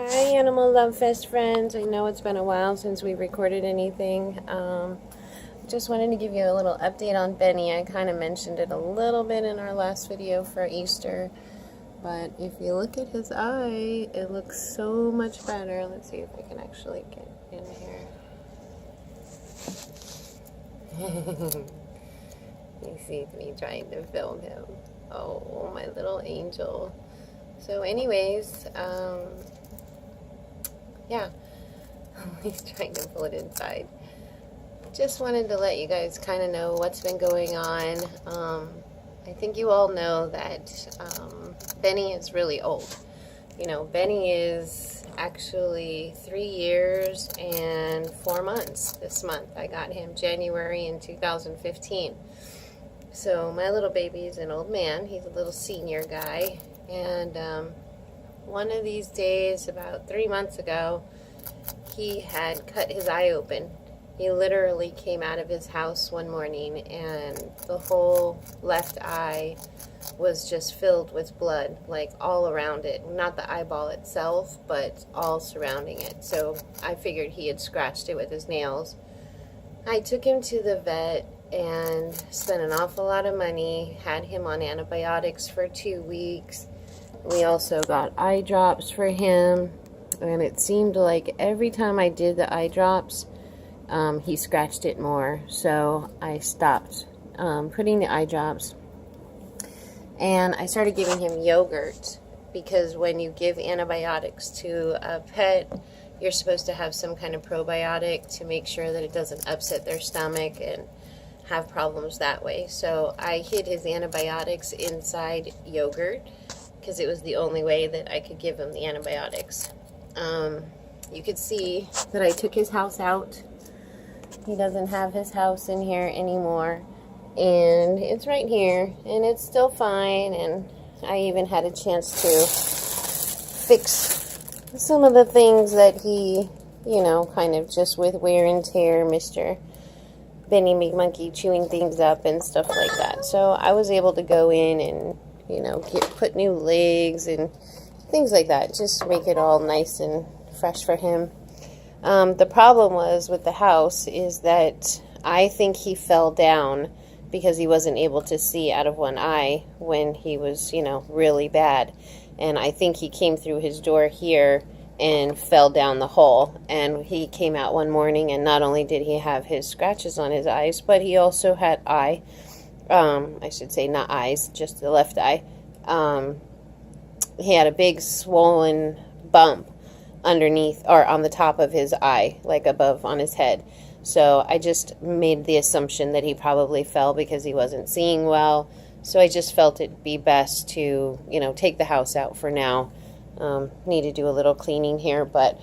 Hi, Animal Love Fest friends. I know it's been a while since we recorded anything. Just wanted to give you a little update on Benny. I kind of mentioned it a little bit in our last video for Easter. But if you look at his eye, it looks so much better. Let's see if I can actually get in here. You see me trying to film him. Oh, my little angel. So anyways, yeah, he's trying to pull it inside. Just wanted to let you guys kind of know what's been going on. I think you all know that Benny is really old. You know, Benny is actually 3 years and 4 months this month. I got him January in 2015. So my little baby is an old man. He's a little senior guy. And one of these days, about 3 months ago, he had cut his eye open. He literally came out of his house one morning and the whole left eye was just filled with blood, like all around it. Not the eyeball itself, but all surrounding it. So I figured he had scratched it with his nails. I took him to the vet and spent an awful lot of money, had him on antibiotics for 2 weeks. We also got eye drops for him, and it seemed like every time I did the eye drops, he scratched it more. So I stopped putting the eye drops, and I started giving him yogurt, because when you give antibiotics to a pet, you're supposed to have some kind of probiotic to make sure that it doesn't upset their stomach and have problems that way. So I hid his antibiotics inside yogurt, because it was the only way that I could give him the antibiotics. You could see that I took his house out. He doesn't have his house in here anymore. And it's right here. And it's still fine. And I even had a chance to fix some of the things that he, you know, kind of just with wear and tear, Mr. Benny McMonkey chewing things up and stuff like that. So I was able to go in and, you know, put new legs and things like that. Just make it all nice and fresh for him. The problem was with the house is that I think he fell down because he wasn't able to see out of one eye when he was, you know, really bad. And I think he came through his door here and fell down the hole. And he came out one morning, and not only did he have his scratches on his eyes, but he also had I should say not eyes, just the left eye. He had a big swollen bump underneath, or on the top of his eye, like above on his head. So I just made the assumption that he probably fell because he wasn't seeing well. So I just felt it'd be best to, you know, take the house out for now. Need to do a little cleaning here, but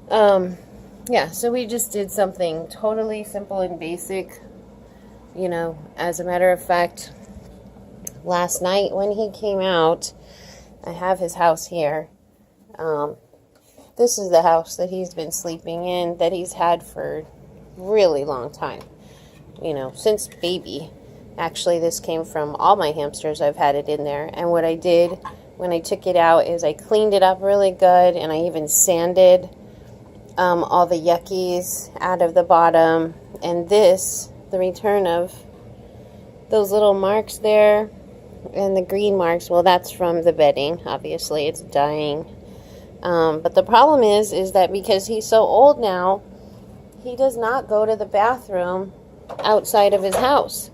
yeah, so we just did something totally simple and basic. You know, as a matter of fact, last night when he came out, I have his house here. This is the house that he's been sleeping in, that he's had for a really long time. You know, since baby. Actually, this came from all my hamsters. I've had it in there. And what I did when I took it out is I cleaned it up really good, and I even sanded all the yuckies out of the bottom. And this, the return of those little marks there and the green marks, well, that's from the bedding. Obviously, it's dying. But the problem is that because he's so old now, he does not go to the bathroom outside of his house.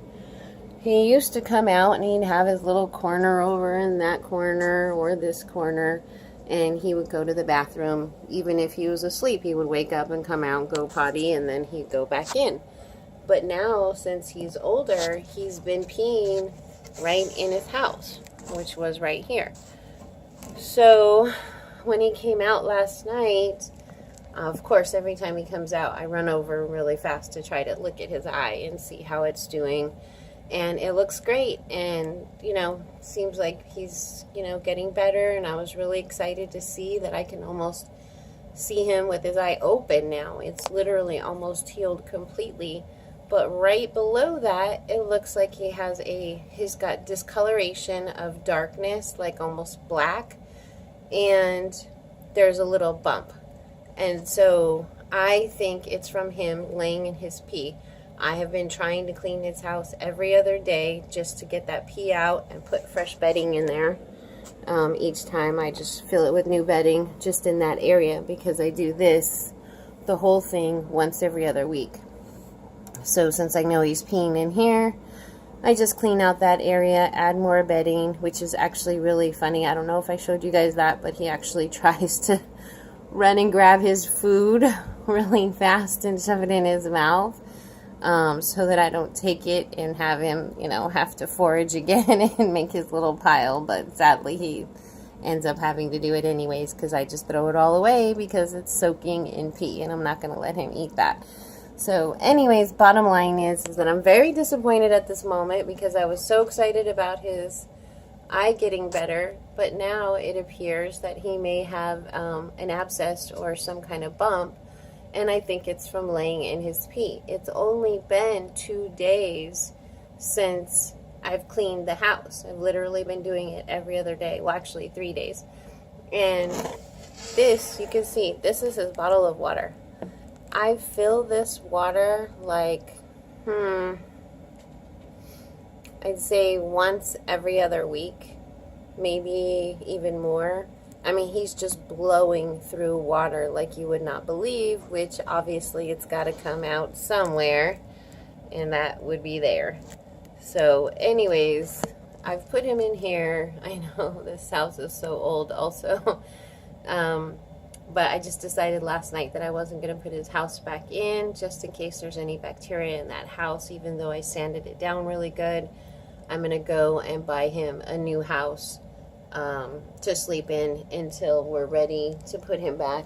He used to come out and he'd have his little corner over in that corner or this corner, and he would go to the bathroom. Even if he was asleep, he would wake up and come out, go potty, and then he'd go back in. But now, since he's older, he's been peeing right in his house, which was right here. So when he came out last night, of course, every time he comes out, I run over really fast to try to look at his eye and see how it's doing. And it looks great, and, you know, seems like he's, you know, getting better, and I was really excited to see that I can almost see him with his eye open now. It's literally almost healed completely. But right below that, it looks like he's got discoloration of darkness, like almost black. And there's a little bump. And so I think it's from him laying in his pee. I have been trying to clean his house every other day just to get that pee out and put fresh bedding in there. Each time I just fill it with new bedding just in that area, because I do this, the whole thing, once every other week. So since I know he's peeing in here, I just clean out that area, add more bedding, which is actually really funny. I don't know if I showed you guys that, but he actually tries to run and grab his food really fast and shove it in his mouth, so that I don't take it and have him, have to forage again and make his little pile. But sadly, he ends up having to do it anyways, because I just throw it all away because it's soaking in pee, and I'm not going to let him eat that. So anyways, bottom line is that I'm very disappointed at this moment, because I was so excited about his eye getting better, but now it appears that he may have an abscess or some kind of bump, and I think it's from laying in his pee. It's only been 2 days since I've cleaned the house. I've literally been doing it every other day. Well, actually 3 days. And this, you can see, this is his bottle of water. I fill this water like, I'd say once every other week, maybe even more. I mean, he's just blowing through water like you would not believe, which obviously it's got to come out somewhere, and that would be there. So anyways, I've put him in here. I know this house is so old also. But I just decided last night that I wasn't going to put his house back in, just in case there's any bacteria in that house. Even though I sanded it down really good, I'm going to go and buy him a new house to sleep in until we're ready to put him back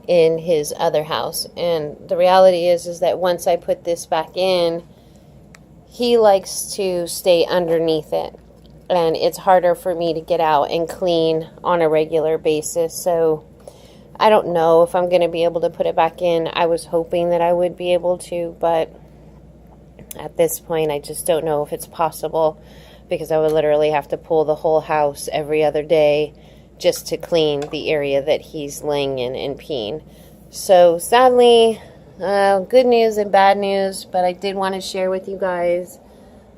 in his other house. And the reality is that once I put this back in, he likes to stay underneath it, and it's harder for me to get out and clean on a regular basis. So I don't know if I'm going to be able to put it back in. I was hoping that I would be able to, but at this point I just don't know if it's possible, because I would literally have to pull the whole house every other day just to clean the area that he's laying in and peeing. So sadly, good news and bad news, but I did want to share with you guys.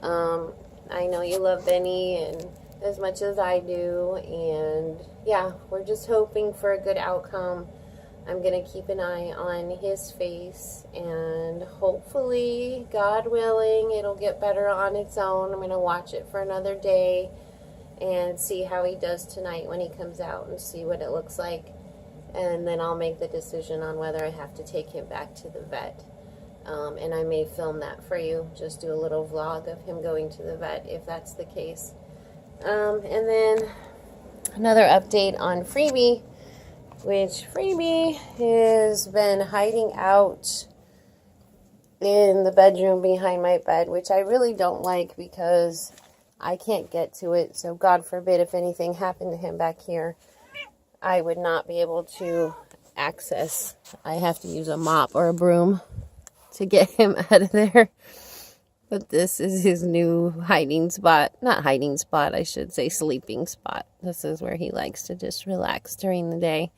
I know you love Benny and as much as I do, and yeah, we're just hoping for a good outcome. I'm going to keep an eye on his face, and hopefully, God willing, it'll get better on its own. I'm going to watch it for another day and see how he does tonight when he comes out, and see what it looks like, and then I'll make the decision on whether I have to take him back to the vet. And I may film that for you, just do a little vlog of him going to the vet if that's the case. And then another update on Freebee, which Freebie has been hiding out in the bedroom behind my bed, which I really don't like because I can't get to it. So God forbid if anything happened to him back here, I would not be able to access. I have to use a mop or a broom to get him out of there. But this is his new hiding spot. Not hiding spot, I should say sleeping spot. This is where he likes to just relax during the day.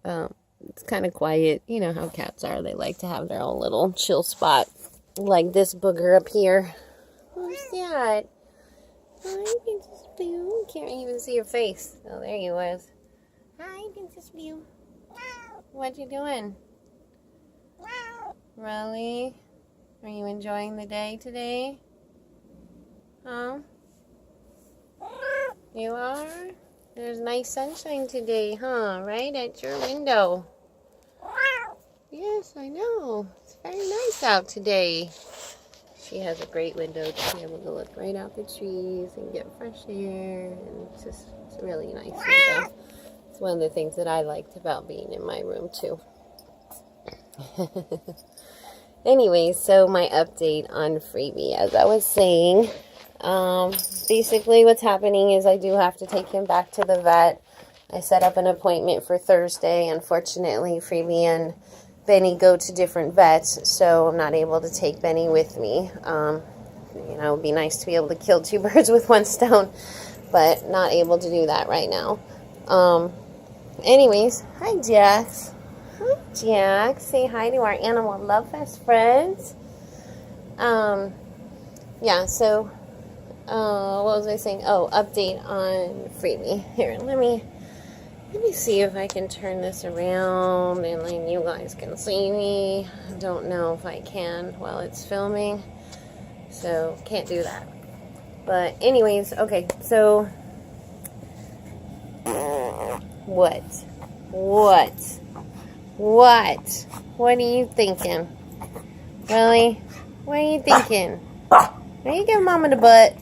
It's kind of quiet. You know how cats are. They like to have their own little chill spot. Like this booger up here. Who's that? Hi, Princess Blue. Can't even see your face. Oh, there you was. Hi, Princess Blue. What you doing? Really? Are you enjoying the day today? Huh? You are? There's nice sunshine today, huh? Right at your window. Yes, I know. It's very nice out today. She has a great window to be able to look right out the trees and get fresh air. And it's a really nice window. It's one of the things that I liked about being in my room, too. Anyway, so my update on Freebie. As I was saying, basically what's happening is I do have to take him back to the vet. I set up an appointment for Thursday. Unfortunately, Freebie and Benny go to different vets, so I'm not able to take Benny with me. It would be nice to be able to kill two birds with one stone, but not able to do that right now. anyways, hi Jax. Hi Jax. Say hi to our animal love fest friends. Yeah, so what was I saying? Oh, update on Freebie. Here, let me see if I can turn this around and then you guys can see me. I don't know if I can while it's filming, so can't do that. But anyways, okay, so what are you thinking? Really? What are you thinking? Are you giving Mama the butt?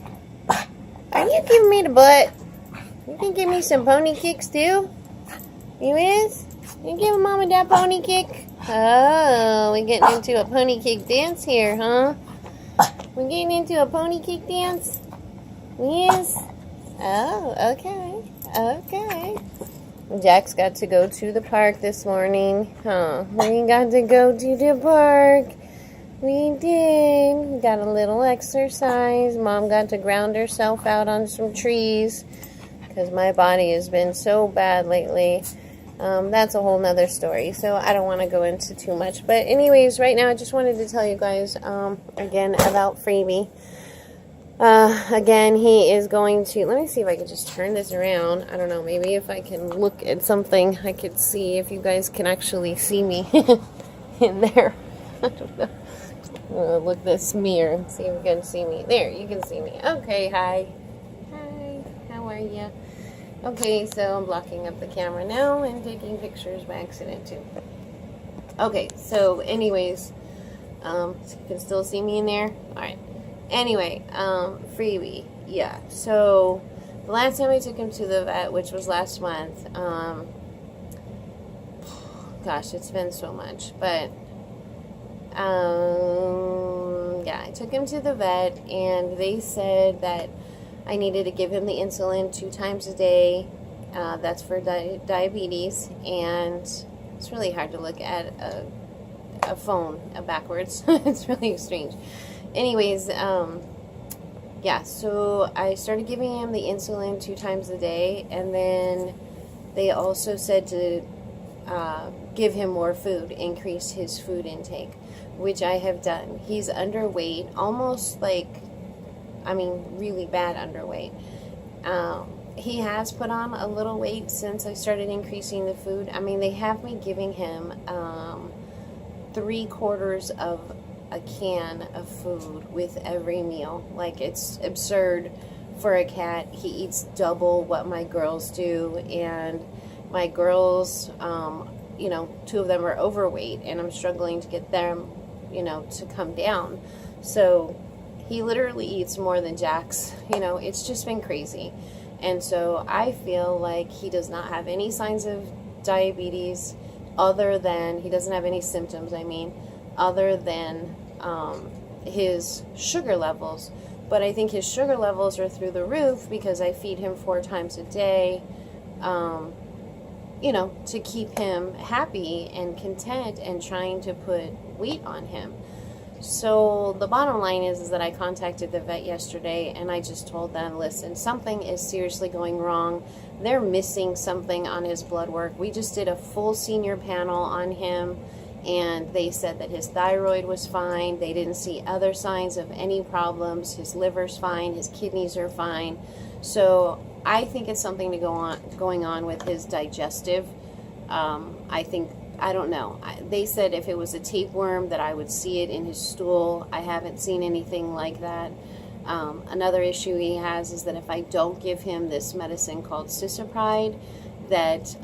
Are you giving me the butt? You can give me some pony kicks too? You is? You giving Mama that pony kick? Oh, we're getting into a pony kick dance here, huh? We're getting into a pony kick dance? Yes? Oh, okay. Okay. Jax got to go to the park this morning. Huh? We got to go to the park. We did. We got a little exercise. Mom got to ground herself out on some trees because my body has been so bad lately. That's a whole nother story, so I don't want to go into too much. But anyways, right now I just wanted to tell you guys again about Freebie. Again, he is going to, let me see if I can just turn this around. I don't know, maybe if I can look at something, I could see if you guys can actually see me in there. I don't know. Look this mirror and see if you can see me. There, you can see me. Okay, hi. Hi, how are you? Okay, so I'm blocking up the camera now and taking pictures by accident too. Okay, so anyways, you can still see me in there? Alright. Anyway, Freebie, yeah, so the last time I took him to the vet, which was last month, gosh, it's been so much, but, yeah, I took him to the vet, and they said that I needed to give him the insulin 2 times a day, that's for diabetes, and it's really hard to look at a phone backwards. It's really strange. Anyways, yeah, so I started giving him the insulin 2 times a day, and then they also said to give him more food, increase his food intake, which I have done. He's underweight, almost like, I mean, really bad underweight. He has put on a little weight since I started increasing the food. I mean, they have me giving him 3/4 of a can of food with every meal. Like, it's absurd for a cat. He eats double what my girls do, and my girls, you know, 2 of them are overweight, and I'm struggling to get them, you know, to come down. So he literally eats more than Jax. You know, it's just been crazy. And so I feel like he does not have any signs of diabetes, other than, he doesn't have any symptoms, I mean, other than his sugar levels. But I think his sugar levels are through the roof because I feed him 4 times a day, you know, to keep him happy and content and trying to put weight on him. So the bottom line is that I contacted the vet yesterday, and I just told them, listen, something is seriously going wrong. They're missing something on his blood work. We just did a full senior panel on him, and they said that his thyroid was fine. They didn't see other signs of any problems. His liver's fine. His kidneys are fine. So I think it's something going on with his digestive. I don't know. They said if it was a tapeworm that I would see it in his stool. I haven't seen anything like that. Another issue he has is that if I don't give him this medicine called cisapride, that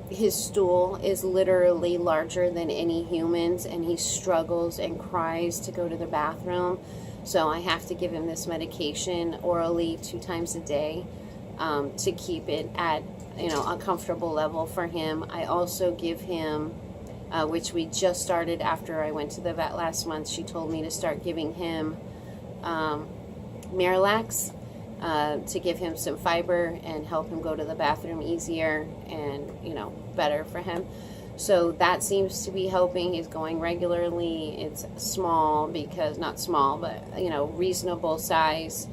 his stool is literally larger than any human's, and he struggles and cries to go to the bathroom. So I have to give him this medication orally 2 times a day to keep it at, you know, a comfortable level for him. I also give him, which we just started after I went to the vet last month. She told me to start giving him Miralax to give him some fiber and help him go to the bathroom easier and, you know, better for him. So that seems to be helping. He's going regularly. It's small because, not small, but, you know, reasonable size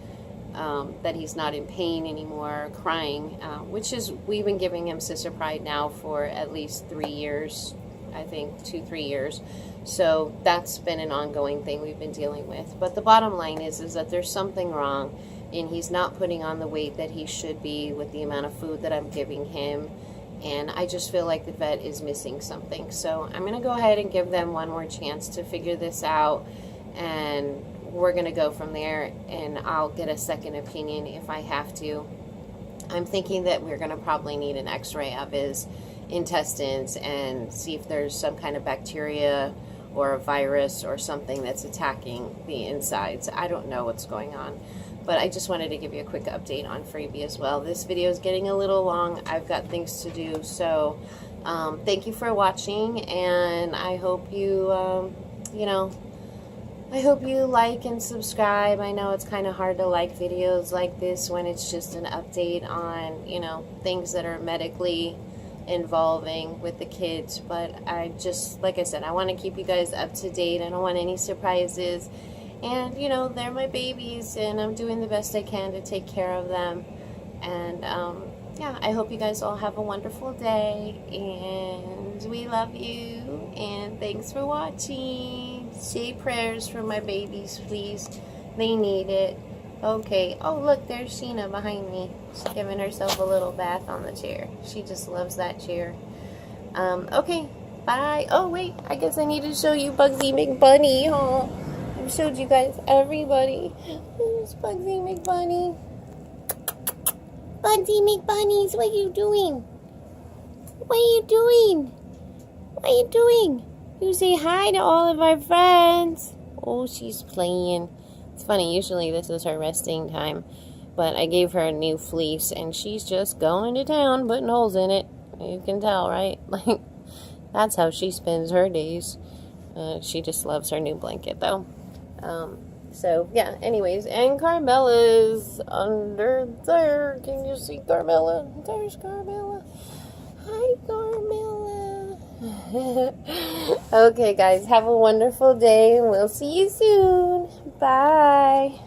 that he's not in pain anymore, crying, which is, we've been giving him Sister Pride now for at least 3 years, I think 2-3 years. So that's been an ongoing thing we've been dealing with. But the bottom line is that there's something wrong, and he's not putting on the weight that he should be with the amount of food that I'm giving him. And I just feel like the vet is missing something. So I'm going to go ahead and give them one more chance to figure this out, and we're going to go from there, and I'll get a second opinion if I have to. I'm thinking that we're going to probably need an x-ray of his intestines and see if there's some kind of bacteria or a virus or something that's attacking the insides. I don't know what's going on, but I just wanted to give you a quick update on Freebie as well. This video is getting a little long. I've got things to do, so thank you for watching, and I hope you, I hope you like and subscribe. I know it's kind of hard to like videos like this when it's just an update on, things that are medically involving with the kids. But I just, like I said, I want to keep you guys up to date. I don't want any surprises. And, they're my babies, and I'm doing the best I can to take care of them. And, yeah, I hope you guys all have a wonderful day, and we love you, and thanks for watching. Say prayers for my babies, please. They need it. Okay. Oh, look, there's Sheena behind me. She's giving herself a little bath on the chair. She just loves that chair. Okay, bye. Oh, wait, I guess I need to show you Bugsy McBunny, huh? I've showed you guys everybody. Who's Bugsy McBunny? Bugsy McBunnies, what are you doing? What are you doing? What are you doing? You say hi to all of our friends. Oh, she's playing. It's funny, usually this is her resting time, but I gave her a new fleece, and she's just going to town, putting holes in it. You can tell, right? Like, that's how she spends her days. She just loves her new blanket, though. So, yeah, anyways, and Carmela's under there. Can you see Carmela? There's Carmela. Hi, Carmela. Okay, guys, have a wonderful day, and we'll see you soon. Bye.